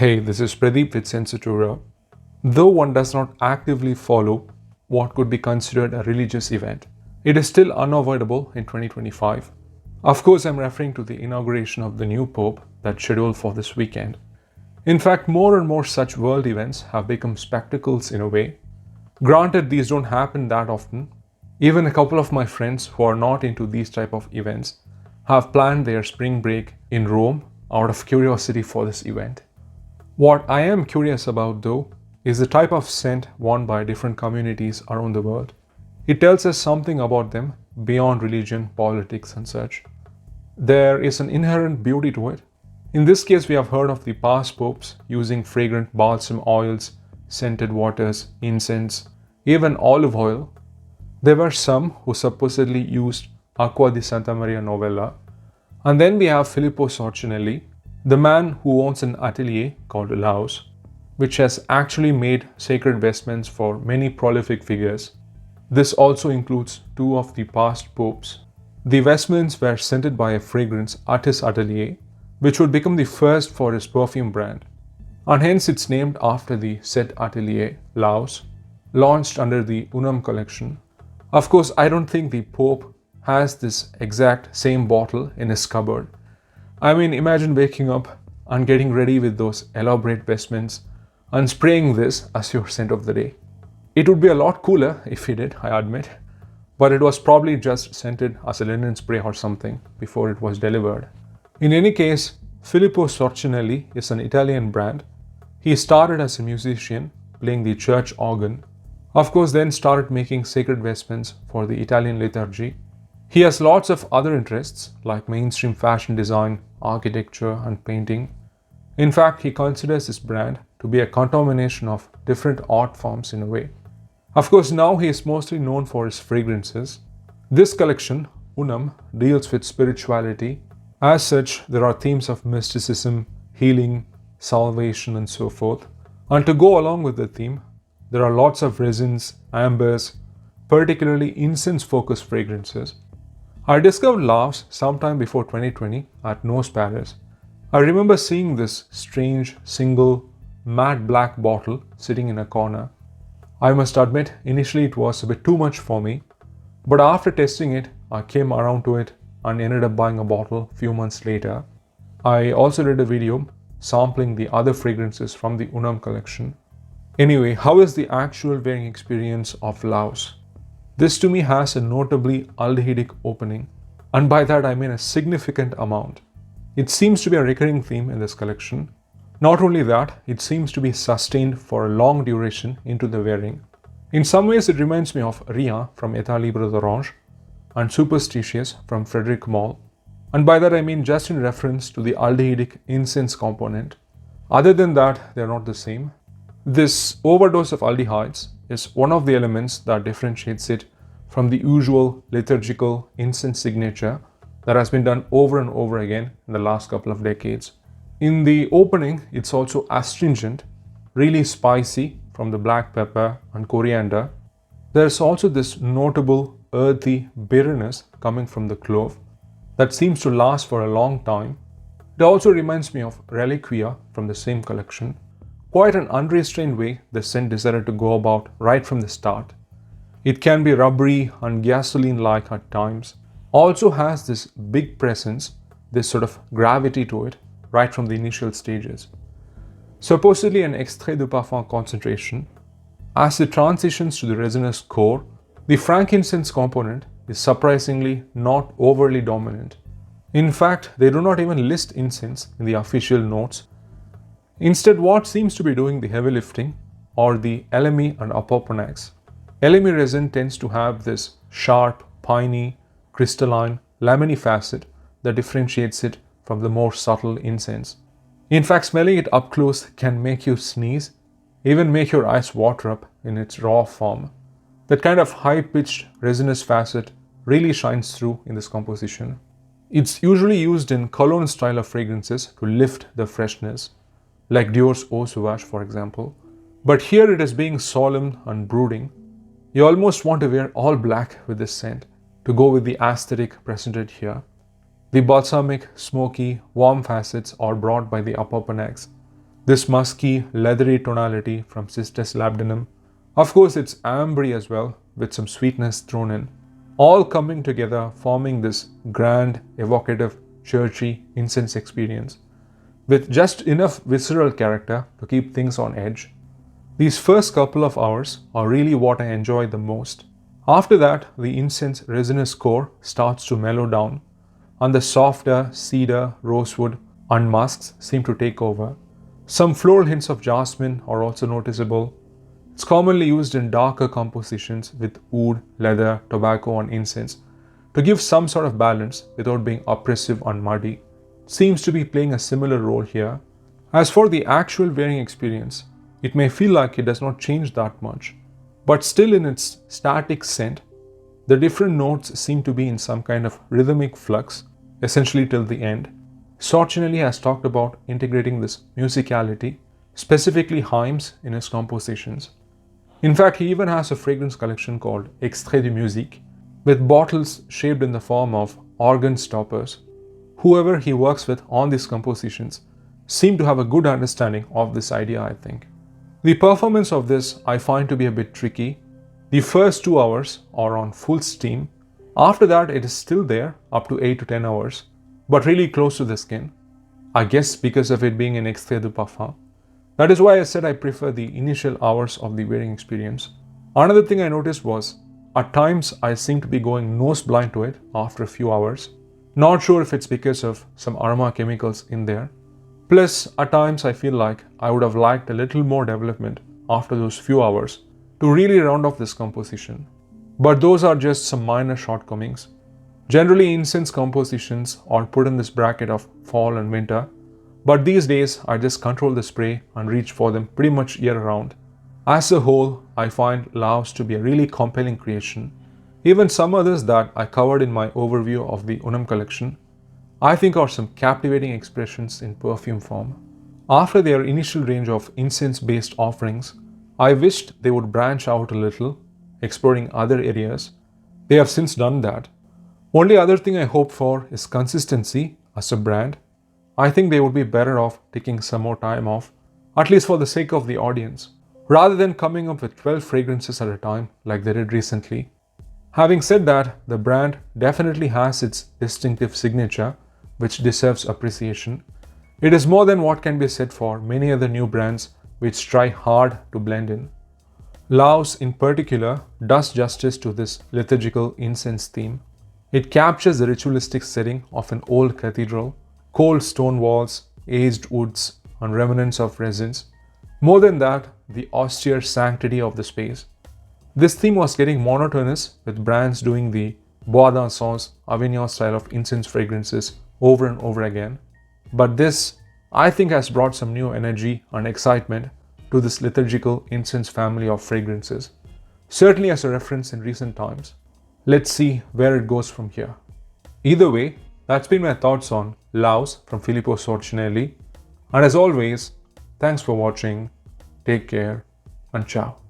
Hey, this is Pradeep with Sensitura. Though one does not actively follow what could be considered a religious event, it is still unavoidable in 2025. Of course, I'm referring to the inauguration of the new Pope that's scheduled for this weekend. In fact, more and more such world events have become spectacles in a way. Granted, these don't happen that often. Even a couple of my friends who are not into these type of events have planned their spring break in Rome out of curiosity for this event. What I am curious about though is the type of scent worn by different communities around the world. It tells us something about them beyond religion, politics and such. There is an inherent beauty to it. In this case, we have heard of the past popes using fragrant balsam oils, scented waters, incense, even olive oil. There were some who supposedly used Acqua di Santa Maria Novella. And then we have Filippo Sorcinelli, the man who owns an atelier called LAVS, which has actually made sacred vestments for many prolific figures. This also includes two of the past popes. The vestments were scented by a fragrance at his atelier, which would become the first for his perfume brand. And hence it's named after the said atelier, LAVS, launched under the UNUM collection. Of course, I don't think the Pope has this exact same bottle in his cupboard. I mean, imagine waking up and getting ready with those elaborate vestments and spraying this as your scent of the day. It would be a lot cooler if he did, I admit, but it was probably just scented as a linen spray or something before it was delivered. In any case, Filippo Sorcinelli is an Italian brand. He started as a musician playing the church organ, of course then started making sacred vestments for the Italian liturgy. He has lots of other interests like mainstream fashion design, architecture and painting. In fact, he considers his brand to be a contamination of different art forms in a way. Of course, now he is mostly known for his fragrances. This collection, UNUM, deals with spirituality. As such, there are themes of mysticism, healing, salvation and so forth. And to go along with the theme, there are lots of resins, ambers, particularly incense-focused fragrances. I discovered LAVS sometime before 2020 at Nose Paris. I remember seeing this strange, single, matte black bottle sitting in a corner. I must admit, initially it was a bit too much for me, but after testing it, I came around to it and ended up buying a bottle a few months later. I also did a video sampling the other fragrances from the UNUM collection. Anyway, how is the actual wearing experience of LAVS? This to me has a notably aldehydic opening, and by that I mean a significant amount. It seems to be a recurring theme in this collection. Not only that, it seems to be sustained for a long duration into the wearing. In some ways it reminds me of Rien from État Libre d'Orange and Superstitious from Frederic Malle, and by that I mean just in reference to the aldehydic incense component. Other than that, they are not the same. This overdose of aldehydes is one of the elements that differentiates it from the usual liturgical incense signature that has been done over and over again in the last couple of decades. In the opening, it's also astringent, really spicy from the black pepper and coriander. There's also this notable earthy bitterness coming from the clove that seems to last for a long time. It also reminds me of Reliqvia from the same collection. Quite an unrestrained way the scent decided to go about right from the start. It can be rubbery and gasoline-like at times. Also has this big presence, this sort of gravity to it right from the initial stages. Supposedly an extrait de parfum concentration. As it transitions to the resinous core, the frankincense component is surprisingly not overly dominant. In fact, they do not even list incense in the official notes. Instead, what seems to be doing the heavy lifting are the LME and Apoponax. LME resin tends to have this sharp, piney, crystalline, lemony facet that differentiates it from the more subtle incense. In fact, smelling it up close can make you sneeze, even make your eyes water up in its raw form. That kind of high-pitched resinous facet really shines through in this composition. It's usually used in cologne style of fragrances to lift the freshness, like Dior's Eau Sauvage for example. But here it is being solemn and brooding. You almost want to wear all black with this scent to go with the aesthetic presented here. The balsamic, smoky, warm facets are brought by the Apoponax. This musky, leathery tonality from Cistus labdanum. Of course, it's ambery as well, with some sweetness thrown in. All coming together, forming this grand, evocative, churchy incense experience, with just enough visceral character to keep things on edge. These first couple of hours are really what I enjoy the most. After that, the incense resinous core starts to mellow down, and the softer cedar, rosewood, and musks seem to take over. Some floral hints of jasmine are also noticeable. It's commonly used in darker compositions with oud, leather, tobacco, and incense to give some sort of balance without being oppressive and muddy. It seems to be playing a similar role here. As for the actual wearing experience, it may feel like it does not change that much, but still in its static scent, the different notes seem to be in some kind of rhythmic flux, essentially till the end. Sorcinelli has talked about integrating this musicality, specifically hymns, in his compositions. In fact, he even has a fragrance collection called Extrait de Musique, with bottles shaped in the form of organ stoppers. Whoever he works with on these compositions seem to have a good understanding of this idea, I think. The performance of this I find to be a bit tricky. The first 2 hours are on full steam. After that, it is still there up to 8 to 10 hours, but really close to the skin. I guess because of it being an extrait de parfum. That is why I said I prefer the initial hours of the wearing experience. Another thing I noticed was, at times I seem to be going nose blind to it after a few hours. Not sure if it's because of some aroma chemicals in there. Plus, at times I feel like I would have liked a little more development after those few hours to really round off this composition. But those are just some minor shortcomings. Generally, incense compositions are put in this bracket of fall and winter, but these days I just control the spray and reach for them pretty much year round. As a whole, I find LAVS to be a really compelling creation. Even some others that I covered in my overview of the UNUM collection, I think are some captivating expressions in perfume form. After their initial range of incense-based offerings, I wished they would branch out a little, exploring other areas. They have since done that. Only other thing I hope for is consistency as a brand. I think they would be better off taking some more time off, at least for the sake of the audience, rather than coming up with 12 fragrances at a time like they did recently. Having said that, the brand definitely has its distinctive signature, which deserves appreciation. It is more than what can be said for many other new brands which try hard to blend in. LAVS in particular does justice to this liturgical incense theme. It captures the ritualistic setting of an old cathedral, cold stone walls, aged woods, and remnants of resins. More than that, the austere sanctity of the space. This theme was getting monotonous with brands doing the Bois Avignon style of incense fragrances over and over again. But this, I think, has brought some new energy and excitement to this liturgical incense family of fragrances, certainly as a reference in recent times. Let's see where it goes from here. Either way, that's been my thoughts on LAVS from Filippo Sorcinelli. And as always, thanks for watching, take care, and ciao.